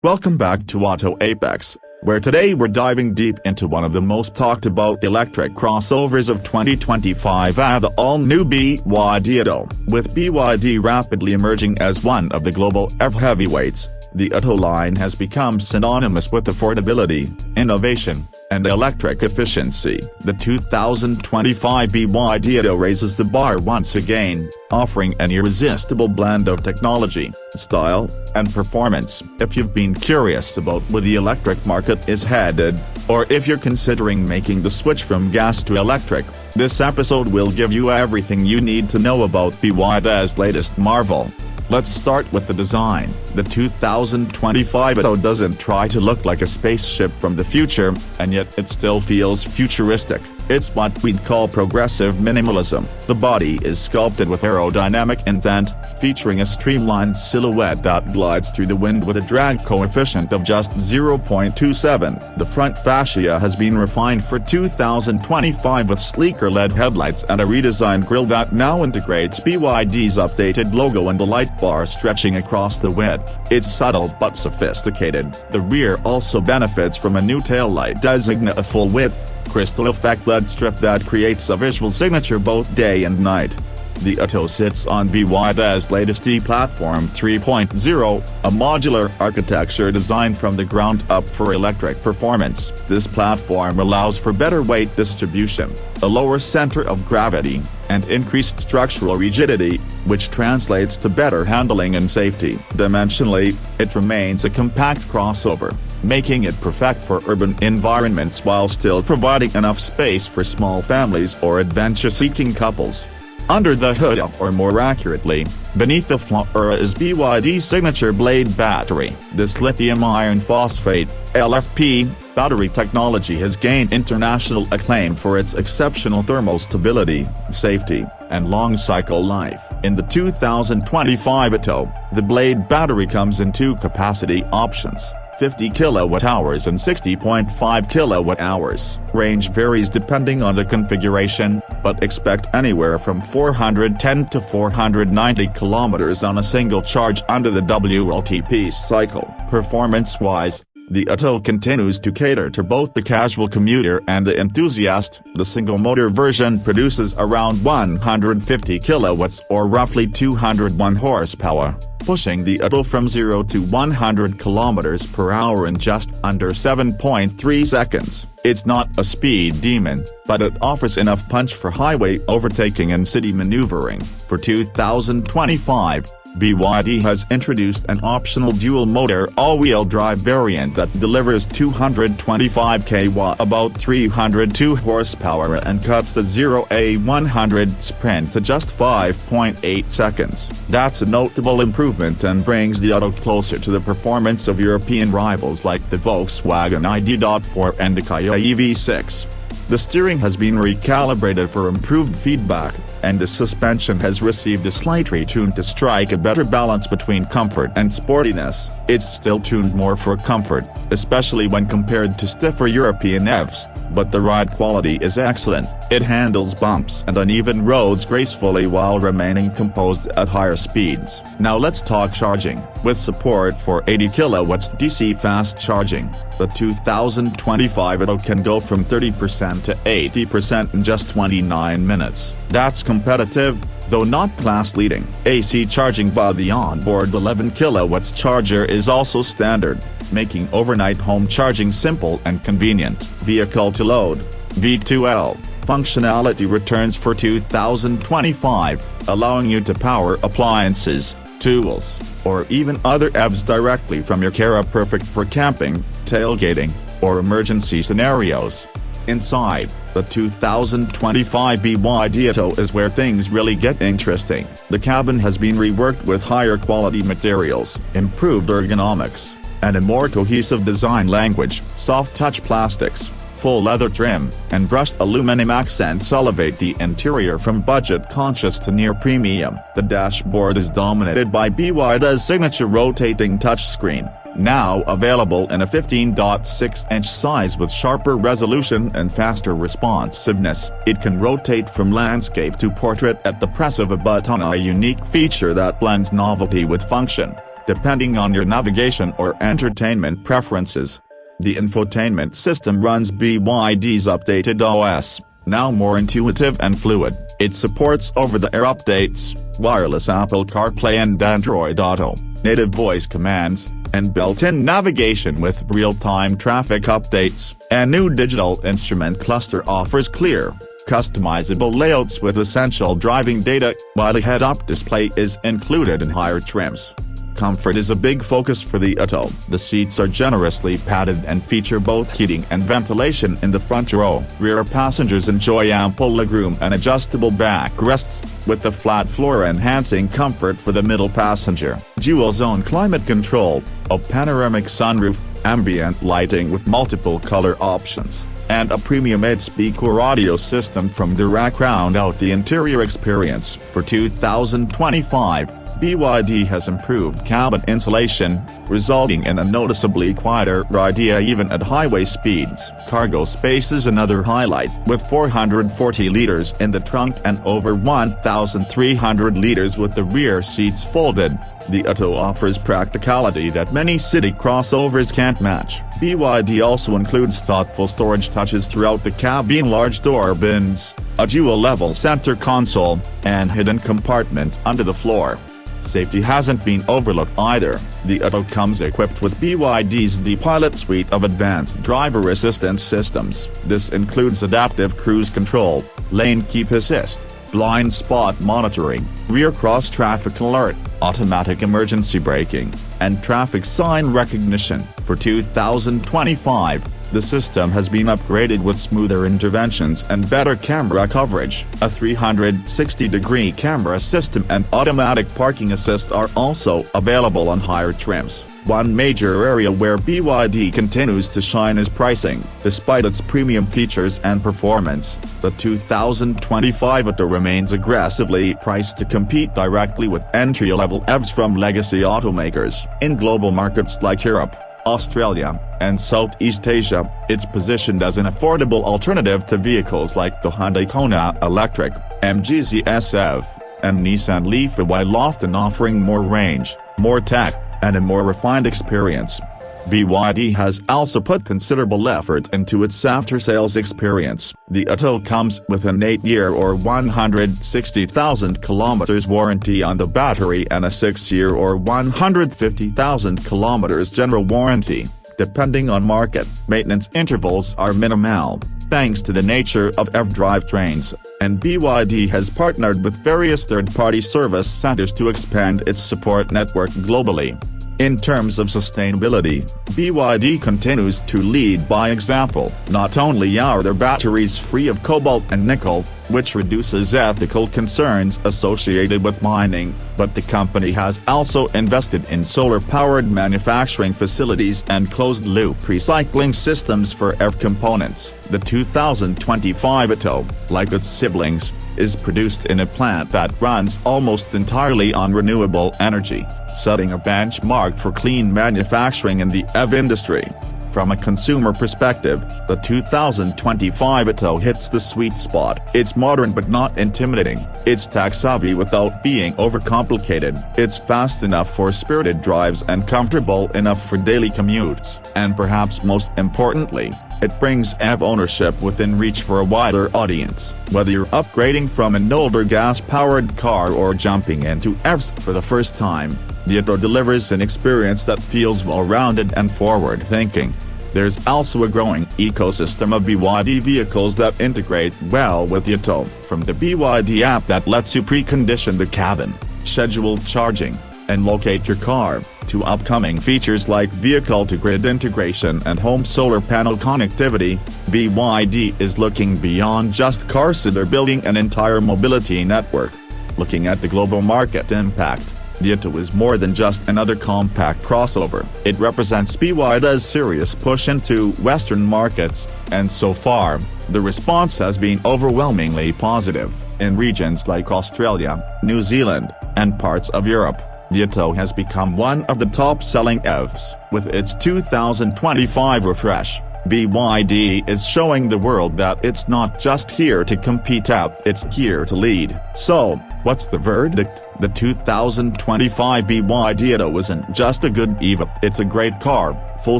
Welcome back to Auto Apex, where today we're diving deep into one of the most talked about electric crossovers of 2025 the all-new BYD Atto. With BYD rapidly emerging as one of the global EV heavyweights, the Atto line has become synonymous with affordability, innovation, and electric efficiency. The 2025 BYD Atto raises the bar once again, offering an irresistible blend of technology, style, and performance. If you've been curious about where the electric market is headed, or if you're considering making the switch from gas to electric, this episode will give you everything you need to know about BYD's latest marvel. Let's start with the design. The 2025 Atto doesn't try to look like a spaceship from the future, and yet it still feels futuristic. It's what we'd call progressive minimalism. The body is sculpted with aerodynamic intent, featuring a streamlined silhouette that glides through the wind with a drag coefficient of just 0.27. The front fascia has been refined for 2025 with sleeker LED headlights and a redesigned grille that now integrates BYD's updated logo and a light bar stretching across the width. It's subtle but sophisticated. The rear also benefits from a new taillight designated a full-width, crystal effect LED strip that creates a visual signature both day and night. The Atto sits on BYD's latest e-Platform 3.0, a modular architecture designed from the ground up for electric performance. This platform allows for better weight distribution, a lower center of gravity, and increased structural rigidity, which translates to better handling and safety. Dimensionally, it remains a compact crossover, making it perfect for urban environments while still providing enough space for small families or adventure-seeking couples. Under the hood, or more accurately, beneath the floor, is BYD's signature blade battery. This lithium iron phosphate (LFP) battery technology has gained international acclaim for its exceptional thermal stability, safety, and long cycle life. In the 2025 Atto, the blade battery comes in two capacity options: 50 kWh and 60.5 kWh. Range varies depending on the configuration, but expect anywhere from 410 to 490 km on a single charge under the WLTP cycle. Performance-wise, the Atto continues to cater to both the casual commuter and the enthusiast. The single-motor version produces around 150 kilowatts or roughly 201 horsepower, pushing the Atto from 0 to 100 km per hour in just under 7.3 seconds. It's not a speed demon, but it offers enough punch for highway overtaking and city maneuvering. For 2025, BYD has introduced an optional dual-motor all-wheel drive variant that delivers 225 kW, about 302 horsepower, and cuts the 0-100 sprint to just 5.8 seconds. That's a notable improvement and brings the Atto closer to the performance of European rivals like the Volkswagen ID.4 and the Kia EV6. The steering has been recalibrated for improved feedback, and the suspension has received a slight retune to strike a better balance between comfort and sportiness. It's still tuned more for comfort, especially when compared to stiffer European EVs, but the ride quality is excellent. It handles bumps and uneven roads gracefully while remaining composed at higher speeds. Now let's talk charging. With support for 80 kilowatts DC fast charging, the 2025 Atto can go from 30% to 80% in just 29 minutes. That's competitive, though not class-leading. AC charging via the onboard 11 kilowatts charger is also standard, making overnight home charging simple and convenient. Vehicle-to-load (V2L) functionality returns for 2025, allowing you to power appliances, tools, or even other EVs directly from your car, perfect for camping, tailgating, or emergency scenarios. Inside, the 2025 BYD Atto is where things really get interesting. The cabin has been reworked with higher quality materials, improved ergonomics, and a more cohesive design language. Soft-touch plastics, full leather trim, and brushed aluminum accents elevate the interior from budget-conscious to near-premium. The dashboard is dominated by BYD's signature rotating touchscreen, now available in a 15.6-inch size with sharper resolution and faster responsiveness. It can rotate from landscape to portrait at the press of a button, a unique feature that blends novelty with function. depending on your navigation or entertainment preferences. The infotainment system runs BYD's updated OS, now more intuitive and fluid. It supports over-the-air updates, wireless Apple CarPlay and Android Auto, native voice commands, and built-in navigation with real-time traffic updates. A new digital instrument cluster offers clear, customizable layouts with essential driving data, while a head-up display is included in higher trims. Comfort is a big focus for the Atto. The seats are generously padded and feature both heating and ventilation in the front row. Rear passengers enjoy ample legroom and adjustable backrests, with the flat floor enhancing comfort for the middle passenger. Dual-zone climate control, a panoramic sunroof, ambient lighting with multiple color options, and a premium 8-speaker audio system from Dirac round out the interior experience. For 2025, BYD has improved cabin insulation, resulting in a noticeably quieter ride even at highway speeds. Cargo space is another highlight, with 440 liters in the trunk and over 1,300 liters with the rear seats folded. The Atto offers practicality that many city crossovers can't match. BYD also includes thoughtful storage touches throughout the cabin: large door bins, a dual-level center console, and hidden compartments under the floor. Safety hasn't been overlooked either. The Atto comes equipped with BYD's D-Pilot suite of advanced driver assistance systems. This includes adaptive cruise control, lane keep assist, blind spot monitoring, rear cross traffic alert, automatic emergency braking, and traffic sign recognition. For 2025, the system has been upgraded with smoother interventions and better camera coverage. A 360-degree camera system and automatic parking assist are also available on higher trims. One major area where BYD continues to shine is pricing. Despite its premium features and performance, the 2025 Atto remains aggressively priced to compete directly with entry-level EVs from legacy automakers. In global markets like Europe, Australia, and Southeast Asia, it's positioned as an affordable alternative to vehicles like the Hyundai Kona Electric, MG ZS-EV, and Nissan Leaf, while often offering more range, more tech, and a more refined experience. BYD has also put considerable effort into its after-sales experience. The Atto comes with an 8-year or 160,000 kilometers warranty on the battery and a 6-year or 150,000 kilometers general warranty. Depending on market, maintenance intervals are minimal, thanks to the nature of EV drivetrains, and BYD has partnered with various third-party service centers to expand its support network globally. In terms of sustainability, BYD continues to lead by example. Not only are their batteries free of cobalt and nickel, which reduces ethical concerns associated with mining, but the company has also invested in solar-powered manufacturing facilities and closed-loop recycling systems for EV components. The 2025 Atto, like its siblings, is produced in a plant that runs almost entirely on renewable energy, setting a benchmark for clean manufacturing in the EV industry. From a consumer perspective, the 2025 Atto hits the sweet spot. It's modern but not intimidating. It's tech-savvy without being overcomplicated. It's fast enough for spirited drives and comfortable enough for daily commutes. And perhaps most importantly, it brings EV ownership within reach for a wider audience. Whether you're upgrading from an older gas-powered car or jumping into EVs for the first time, the Atto delivers an experience that feels well-rounded and forward-thinking. There's also a growing ecosystem of BYD vehicles that integrate well with the Atto, from the BYD app that lets you precondition the cabin, schedule charging, and locate your car, to upcoming features like vehicle-to-grid integration and home solar panel connectivity. BYD is looking beyond just cars, they're building an entire mobility network. Looking at the global market impact, the Atto is more than just another compact crossover. It represents BYD's serious push into Western markets, and so far, the response has been overwhelmingly positive. In regions like Australia, New Zealand, and parts of Europe, the Atto has become one of the top-selling EVs. With its 2025 refresh, BYD is showing the world that it's not just here to compete out, it's here to lead. So, what's the verdict? The 2025 BYD Atto isn't just a good EV, it's a great car, full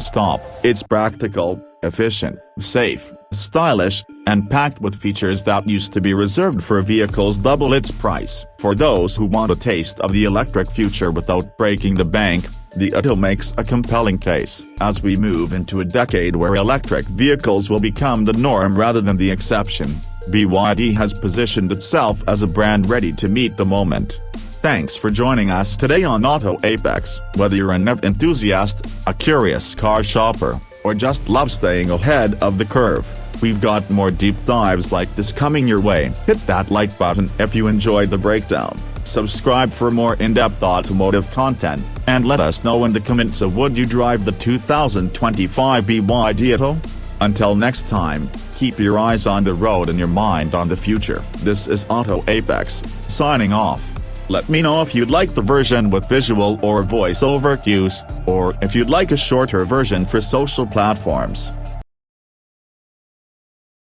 stop. It's practical, efficient, safe, stylish, and packed with features that used to be reserved for vehicles double its price. For those who want a taste of the electric future without breaking the bank, the Atto makes a compelling case. As we move into a decade where electric vehicles will become the norm rather than the exception, BYD has positioned itself as a brand ready to meet the moment. Thanks for joining us today on Auto Apex. Whether you're an EV enthusiast, a curious car shopper, or just love staying ahead of the curve, we've got more deep dives like this coming your way. Hit that like button if you enjoyed the breakdown, subscribe for more in-depth automotive content, and let us know in the comments of would you drive the 2025 BYD Atto? Until next time, keep your eyes on the road and your mind on the future. This is Auto Apex, signing off. Let me know if you'd like the version with visual or voice-over cues, or if you'd like a shorter version for social platforms.